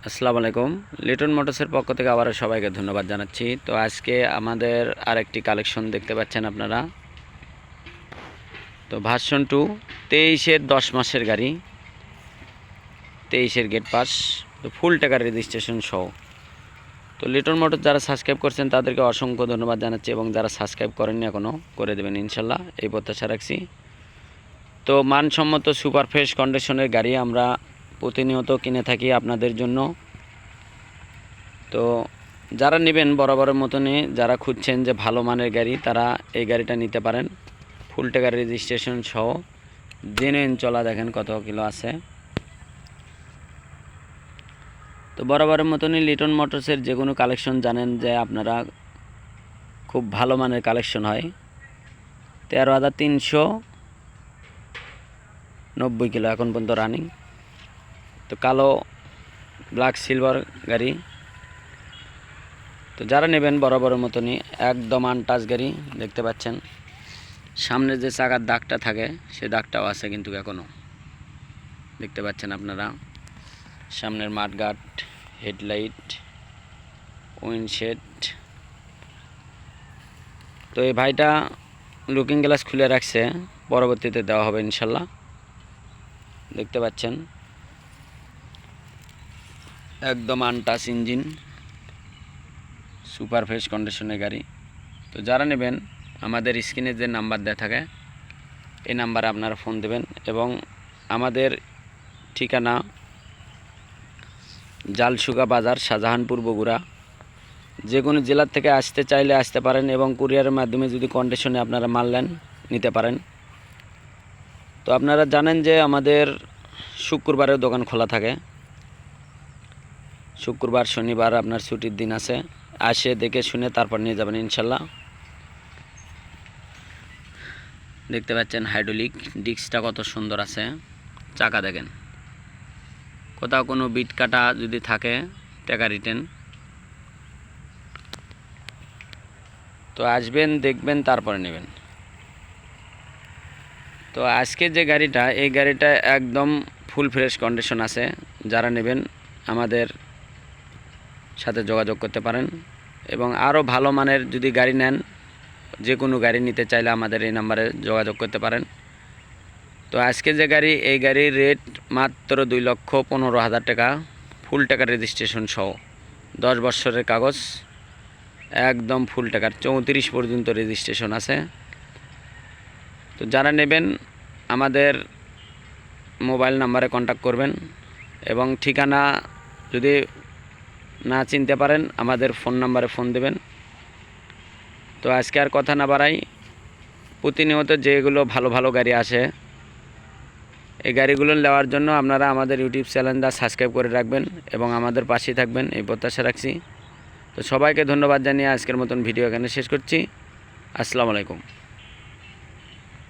আসসালামু আলাইকুম। লিটন মোটরসের পক্ষ থেকে আবারও সবাইকে ধন্যবাদ জানাচ্ছি। তো আজকে আমাদের আরেকটি কালেকশন দেখতে পাচ্ছেন আপনারা। তো ভার্সন 2 23-এর 10 মাসের গাড়ি, 23-এর গেট পাস, তো ফুল টাকার রেজিস্ট্রেশন সহ। তো লিটন মোটর যারা সাবস্ক্রাইব করছেন তাদেরকে অসংখ্য ধন্যবাদ জানাচ্ছি, এবং যারা সাবস্ক্রাইব করেননি এখনও করে দেবেন ইনশাল্লাহ, এই প্রত্যাশা রাখছি। তো মানসম্মত সুপার ফ্রেশ কন্ডিশনের গাড়ি আমরা প্রতিনিয়ত কিনে থাকি আপনাদের জন্য। তো যারা নেবেন বরাবরের মতনই, যারা খুঁজছেন যে ভালো মানের গাড়ি, তারা এই গাড়িটা নিতে পারেন। ফুল টাকার রেজিস্ট্রেশন সহ, জেনুইন চলা, দেখেন কত কিলো আছে। তো বরাবরের মতনই লিটন মোটরসের যে কোনো কালেকশন জানেন যে আপনারা খুব ভালো মানের কালেকশন হয়। 13,390 কিলো এখন পর্যন্ত রানিং। তো কালো ব্ল্যাক সিলভার গাড়ি। তো যারা নেবেন বরাবরের মতনই একদম আনটাচ গাড়ি, দেখতে পাচ্ছেন সামনে যে চাকার দাগটা থাকে সে দাগটাও আছে কিন্তু এখনও, দেখতে পাচ্ছেন আপনারা। সামনের মাঠগার্ড, হেডলাইট, উইন্ডশেড। তো এই ভাইটা লুকিং গ্লাস খুলে রাখছে, পরবর্তীতে দেওয়া হবে ইনশাল্লাহ। দেখতে পাচ্ছেন একদম আনটাচ ইঞ্জিন, সুপার ফ্রেশ কন্ডিশনের গাড়ি। তো যারা নেবেন আমাদের স্ক্রিনে যে নাম্বার দেওয়া থাকে এই নাম্বারে আপনারা ফোন দেবেন, এবং আমাদের ঠিকানা জালসুগা বাজার, শাহজাহানপুর, বগুড়া। যে কোনো জেলার থেকে আসতে চাইলে আসতে পারেন, এবং কুরিয়ারের মাধ্যমে যদি কন্ডিশনে আপনারা মাল নেন নিতে পারেন। তো আপনারা জানেন যে আমাদের শুক্রবারেও দোকান খোলা থাকে। শুক্রবার, শনিবার আপনার ছুটির দিন আছে, আসে দেখে শুনে তারপর নিয়ে যাবেন ইনশাল্লাহ। দেখতে পাচ্ছেন হাইড্রোলিক ডিস্কটা কত সুন্দর আছে, চাকা দেখেন, কোথাও কোনো বিট কাটা যদি থাকে টাকা রিটার্ন। তো আসবেন, দেখবেন, তারপরে নেবেন। তো আজকে যে গাড়িটা, এই গাড়িটা একদম ফুল ফ্রেশ কন্ডিশন আছে। যারা নেবেন আমাদের সাথে যোগাযোগ করতে পারেন, এবং আরও ভালো মানের যদি গাড়ি নেন, যে কোনো গাড়ি নিতে চাইলে আমাদের এই নাম্বারে যোগাযোগ করতে পারেন। তো আজকে যে গাড়ি, এই গাড়ির রেট মাত্র 2,15,000 টাকা, ফুল টাকার রেজিস্ট্রেশন সহ, 10 বছরের কাগজ, একদম ফুল টাকার, 34 পর্যন্ত রেজিস্ট্রেশন আছে। তো যারা নেবেন আমাদের মোবাইল নাম্বারে কন্ট্যাক্ট করবেন, এবং ঠিকানা যদি না চিনতে পারেন আমাদের ফোন নাম্বারে ফোন দেবেন। তো আজকে আর কথা না বাড়াই, প্রতিনিয়ত যেগুলো ভালো ভালো গাড়ি আসে, এই গাড়িগুলো নেওয়ার জন্য আপনারা আমাদের ইউটিউব চ্যানেলটা সাবস্ক্রাইব করে রাখবেন, এবং আমাদের পাশেই থাকবেন, এই প্রত্যাশা রাখছি। তো সবাইকে ধন্যবাদ জানিয়ে আজকের মতন ভিডিও এখানে শেষ করছি। আসসালামু আলাইকুম।